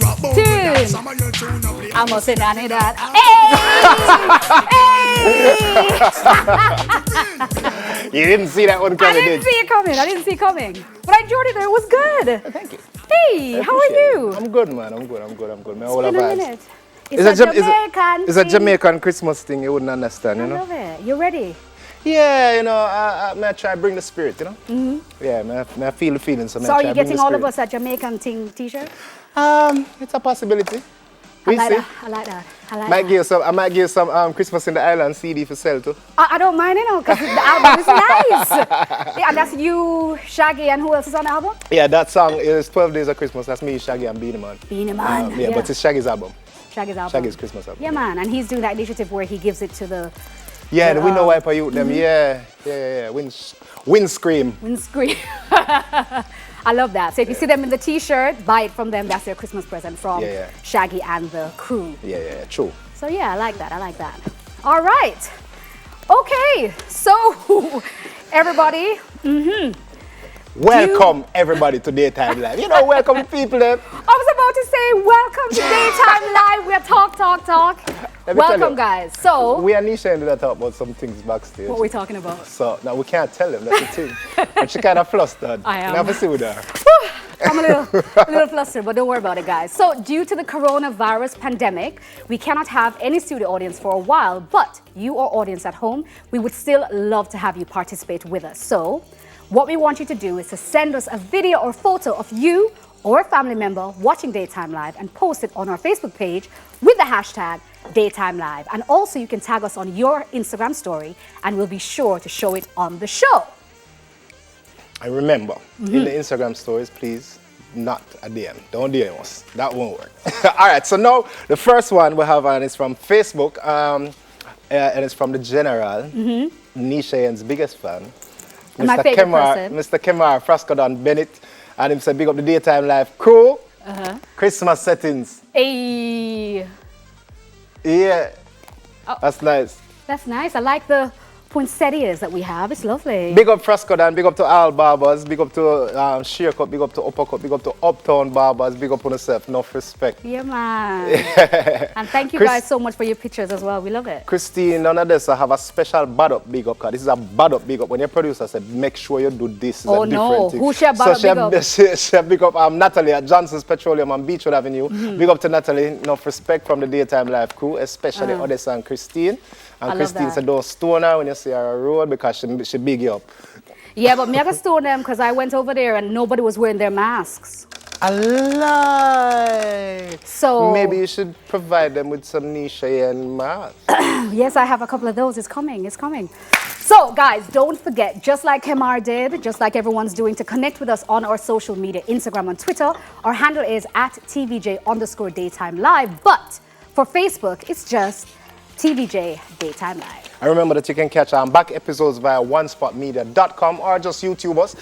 I must say that. Hey! You didn't see that one coming, I didn't see it coming. But I enjoyed it. It was good. Thank you. Hey, how are you? I'm good, man. I'm good. Man, it's been a minute. It's a Jamaican Christmas thing. You wouldn't understand, you know? I love it. You ready? Yeah, you know, I try to bring the spirit, you know? Mm-hmm. Yeah, I feel the feeling. So are you getting all of us a Jamaican t-shirt? It's a possibility. I like that. I might give you some Christmas in the Island CD for sale too. I don't mind, you know, because the album is nice. Yeah, and that's you, Shaggy, and who else is on the album? Yeah, that song is 12 Days of Christmas. That's me, Shaggy, and Beanie Man. Yeah, but it's Shaggy's album. Shaggy's Christmas album. Yeah, man, and he's doing that initiative where he gives it to the... Yeah, the window wiper youth them. Yeah. Windscreen. I love that. So if you see them in the t-shirt, buy it from them. That's their Christmas present from Shaggy and the crew. Yeah, true. So yeah, I like that. All right. Okay, so everybody. Welcome everybody to Daytime Live. You know, welcome people then. I was about to say welcome to Daytime Live. We're talk. Welcome guys. So we and Nisha ended up talking about some things backstage. What are we talking about? So now we can't tell them, that's the thing. But she kind of flustered. I am. Never see with her. I'm a little flustered, but don't worry about it, guys. So due to the coronavirus pandemic, we cannot have any studio audience for a while, but you, our audience at home, we would still love to have you participate with us. So what we want you to do is to send us a video or photo of you or a family member watching Daytime Live and post it on our Facebook page with the hashtag Daytime Live. And also you can tag us on your Instagram story and we'll be sure to show it on the show. And remember, in the Instagram stories, please, not a DM. Don't DM us. That won't work. All right, so now the first one we have and it's from Facebook and it's from the General, Nisha Yen's biggest fan. My favorite person. Mr. Kemar Frascodon Bennett, and him say big up the Daytime Live crew. Christmas settings. Hey. Yeah. Oh. That's nice. That's nice. I like the poinsettias that we have. It's lovely. Big up Frascodon, big up to all barbers, big up to Sheercut, big up to Uppercut, big up to Uptown barbers, big up on yourself. Enough respect. Yeah, man. Yeah. And thank you guys so much for your pictures as well. We love it. Christine, none of this, I have a special bad up big up, because this is a bad up big up. When your producer said, make sure you do this. Oh, no. Who share bad up big up? She big up Natalie at Johnson's Petroleum on Beachwood Avenue. Big up to Natalie. Enough respect from the Daytime Live crew, especially Odessa and Christine. And Christine said, don't stone her when you see her on the road because she big you up. Yeah, but me I can stone them because I went over there and nobody was wearing their masks. A lie. So maybe you should provide them with some Nisha and masks. Yes, I have a couple of those. It's coming. So guys, don't forget, just like Kemar did, just like everyone's doing, to connect with us on our social media, Instagram and Twitter. Our handle is at TVJ_Daytime Live. But for Facebook, it's just TVJ Daytime Live. And remember that you can catch back episodes via onespotmedia.com or just YouTube us.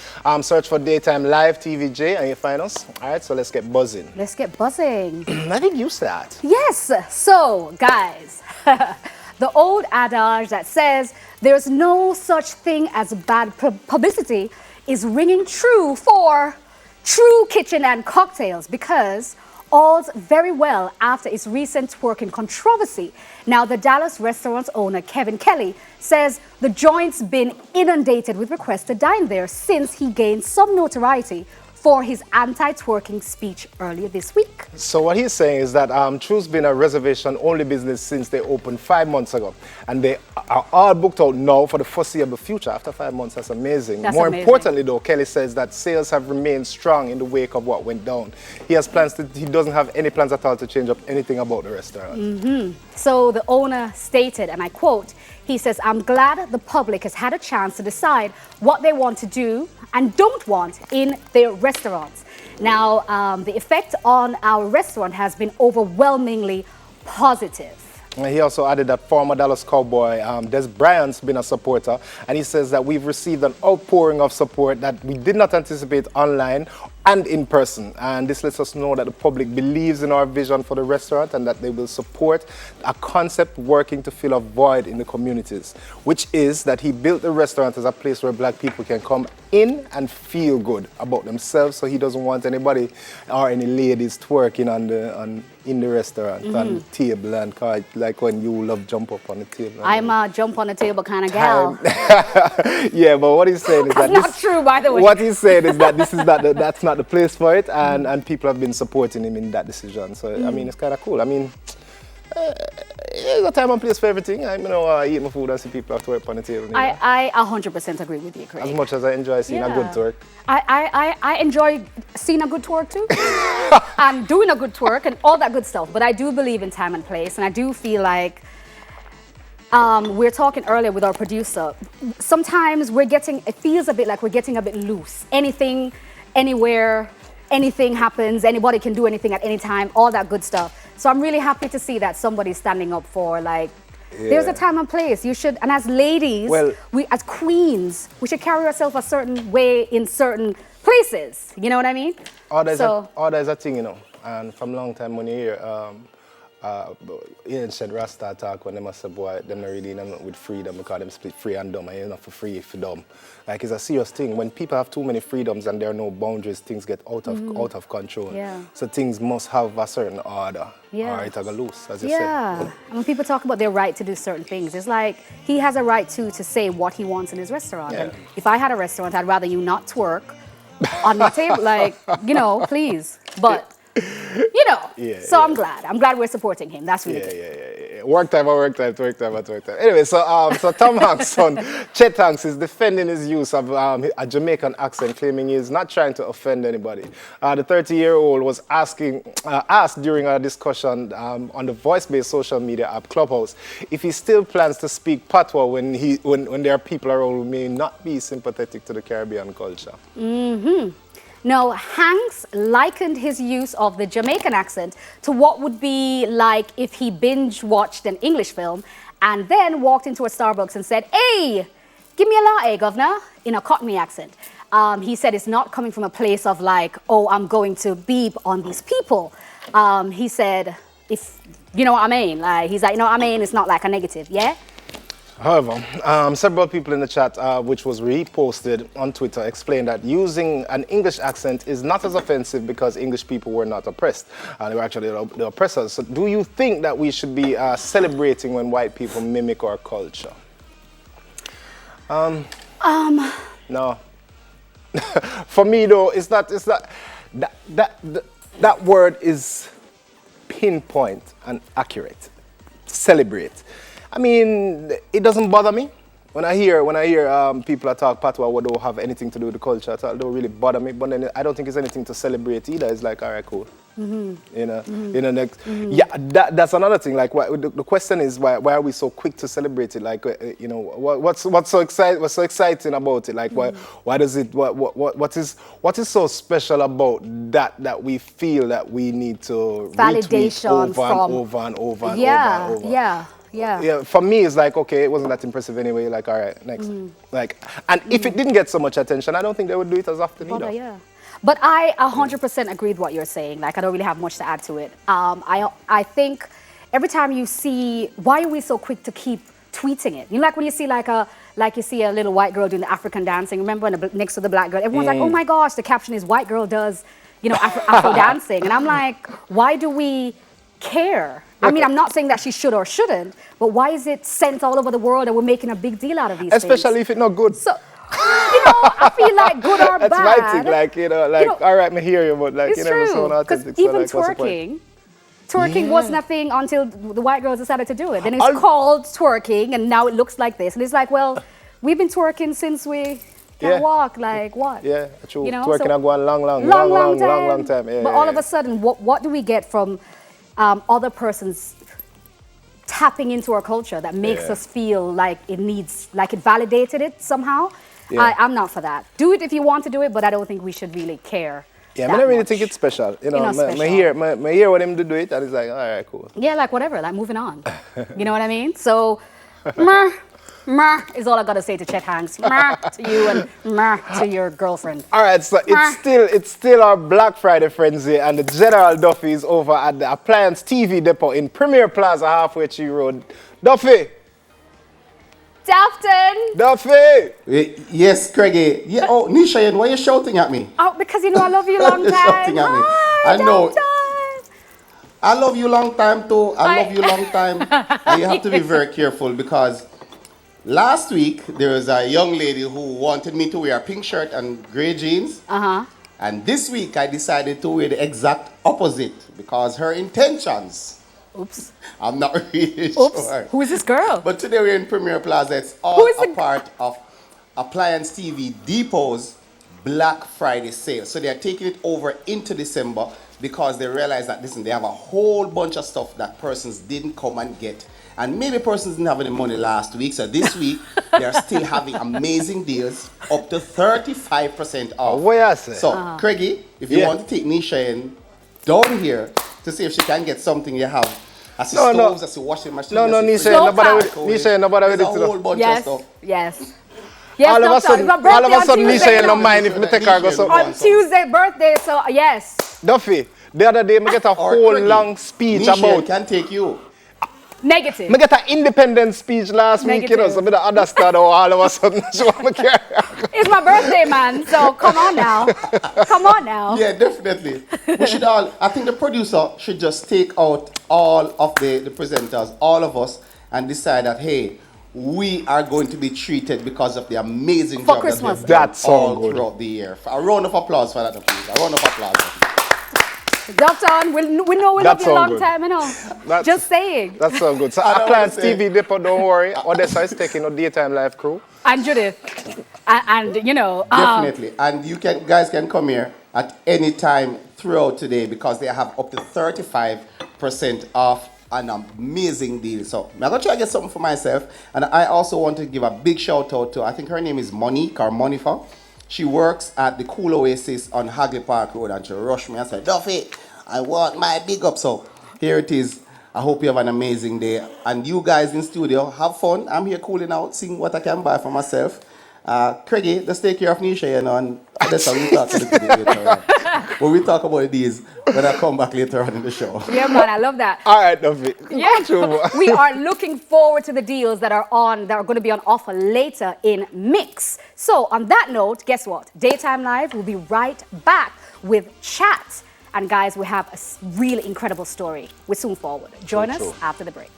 Search for Daytime Live TVJ and you find us. All right, so let's get buzzing. I think you start. Yes. So, guys, the old adage that says there's no such thing as bad publicity is ringing true for True Kitchen and Cocktails, because all's very well after its recent twerking controversy. Now, the Dallas restaurant's owner, Kevin Kelly, says the joint's been inundated with requests to dine there since he gained some notoriety for his anti-twerking speech earlier this week. So what he's saying is that True's been a reservation-only business since they opened 5 months ago. And they are all booked out now for the foreseeable future. After 5 months, that's amazing. More importantly, though, Kelly says that sales have remained strong in the wake of what went down. He doesn't have any plans at all to change up anything about the restaurant. So the owner stated, and I quote, he says, "I'm glad the public has had a chance to decide what they want to do and don't want in their restaurants." Now, the effect on our restaurant has been overwhelmingly positive. And he also added that former Dallas Cowboy Des Bryant's been a supporter, and he says that we've received an outpouring of support that we did not anticipate online and in person. And this lets us know that the public believes in our vision for the restaurant and that they will support a concept working to fill a void in the communities, which is that he built the restaurant as a place where black people can come in and feel good about themselves, so he doesn't want anybody or any ladies twerking in the restaurant on the table, and like when you love jump up on the table. I'm a jump on the table kind of gal. Yeah, but what he's saying is that's not true, by the way. What he's saying is that that's not the place for it, and people have been supporting him in that decision. So I mean, it's kind of cool. I mean, there's a time and place for everything. I eat my food and see people have to work on the table. I 100% agree with you, Craig. As much as I enjoy seeing a good twerk. I enjoy seeing a good twerk too, and doing a good twerk and all that good stuff. But I do believe in time and place, and I do feel like we're talking earlier with our producer. Sometimes it feels a bit like we're getting a bit loose. Anything, anywhere, anything happens. Anybody can do anything at any time. All that good stuff. So I'm really happy to see that somebody's standing up for, like, there's a time and place. You should, and as ladies, we as queens, we should carry ourselves a certain way in certain places. You know what I mean? There's a thing, you know, and from long time when you hear ancient Rasta talk when they must say, boy, them not really in with freedom because them split free and dumb, and you're not for free if you're dumb. Like, it's a serious thing. When people have too many freedoms and there are no boundaries, things get out of control. Yeah. So things must have a certain order, or it's going to loose, as you say. Yeah. And when people talk about their right to do certain things, it's like he has a right to say what he wants in his restaurant. Yeah. And if I had a restaurant, I'd rather you not twerk on my table, like, please. But I'm glad. I'm glad we're supporting him. That's really good. Yeah. Work time. Anyway, so Tom Hanks' son, Chet Hanks, is defending his use of a Jamaican accent, claiming he is not trying to offend anybody. The 30-year-old was asked during a discussion on the voice-based social media app Clubhouse if he still plans to speak patois when there are people around who may not be sympathetic to the Caribbean culture. No, Hanks likened his use of the Jamaican accent to what would be like if he binge-watched an English film and then walked into a Starbucks and said, "Hey, give me a latte, governor," in a Cockney accent. He said it's not coming from a place of like, oh, I'm going to beep on these people. He said, if you know what I mean, like, he's like, you know what I mean, it's not like a negative, yeah? However, several people in the chat, which was reposted on Twitter, explained that using an English accent is not as offensive because English people were not oppressed. They were actually the oppressors. So do you think that we should be celebrating when white people mimic our culture? No. For me, though, it's not that word is pinpoint and accurate. Celebrate. I mean, it doesn't bother me when I hear people talk patois what don't have anything to do with the culture. It don't really bother me. But then I don't think it's anything to celebrate either. It's like, all right, cool. Yeah, that's another thing. Like, the question is why are we so quick to celebrate it? Like, what's so exciting about it? Like, why does it? What is so special about that we feel that we need to validation over and over? Yeah, for me, it's like, okay, it wasn't that impressive anyway. Like, all right, next. Like, and if it didn't get so much attention, I don't think they would do it as often either. Yeah. But I 100% agree with what you're saying. Like, I don't really have much to add to it. I think every time you see, why are we so quick to keep tweeting it? You know, like when you see you see a little white girl doing the African dancing. Remember next to the black girl, everyone's like, oh my gosh, the caption is white girl does, Afro dancing, and I'm like, why do we care? I mean, I'm not saying that she should or shouldn't, but why is it sent all over the world and we're making a big deal out of these things? Especially if it's not good. So, I feel like good or bad. That's my thing, like, all right, me hear you, but like, it's true, because even twerking was nothing until the white girls decided to do it. Then it's called twerking, and now it looks like this. And it's like, well, we've been twerking since we can walk, like what? Yeah, true. Twerking so, going long time. Yeah, but all of a sudden, what do we get from other person's tapping into our culture that makes us feel like it validated it somehow? I'm not for that. Do it if you want to do it, but I don't think we should really care. Yeah, I don't really think it's special. I hear what him to do it, and it's like, all right, cool. Yeah, like whatever, like moving on. You know what I mean? So, is all I gotta say to Chet Hanks. To you and to your girlfriend. All right, so it's still our Black Friday frenzy, and the General Duffy is over at the Appliance TV Depot in Premier Plaza, halfway Tree Road. Duffy, Dafton. Duffy! Yes, Craigie. Yeah. Oh, Nisha, why are you shouting at me? Oh, because you know I love you long time. Shouting at me. Hi, I know. Dafton. I love you long time too. I love you long time. And you have to be very careful because last week there was a young lady who wanted me to wear a pink shirt and gray jeans. And this week I decided to wear the exact opposite because her intentions. Oops. I'm not really Oops. sure. Who is this girl? But today we're in Premier Plaza. It's all a part of Appliance TV Depot's Black Friday sale. So they're taking it over into December because they realize that, listen, they have a whole bunch of stuff that persons didn't come and get. And maybe persons didn't have any money last week. So this week, they're still having amazing deals up to 35% off. What you say? So, Craigie, if you want to take Nisha in down here to see if she can get something you have. As the stoves, as the washing machine. No, Nisha, nobody with it. There's a whole bunch of stuff. Yes. All of a sudden, Nisha, you don't mind if we take her go something. On Tuesday, birthday, so yes. Duffy, the other day, I get a whole long speech about. Can take you. Negative. I get an independent speech last week, you know, so I don't understand how all of a sudden she want me carry. It's my birthday, man, so come on now. Come on now. Yeah, definitely. We should all, I think the producer should just take out all of the presenters, all of us, and decide that, hey, we are going to be treated because of the amazing job Christmas. that they've done all throughout the year. A round of applause for that, please. A round of applause. Dafton, we know we love you a long time, you know. Just saying. That's so good. So Appliance TV Depot, don't worry. Odessa is taking a daytime live crew. And Judith. And you know. Definitely. And you guys can come here at any time throughout today because they have up to 35% off an amazing deal. So I'm going to try to get something for myself. And I also want to give a big shout out to, I think her name is Monique or Monifa. She works at the Cool Oasis on Hagley Park Road, and she rushed me and said, Duffy, I want my big up. So here it is. I hope you have an amazing day. And you guys in studio, have fun. I'm here cooling out, seeing what I can buy for myself. Craigie, just take care of Nisha, you know, and that's how we talk a little bit later on. When we talk about these, when I come back later on in the show. Yeah, man, I love that. All right, Duffy. Yeah. We are looking forward to the deals that are going to be on offer later in Mix. So on that note, guess what? Daytime Live will be right back with chat. And guys, we have a really incredible story. We're soon forward. Join us after the break.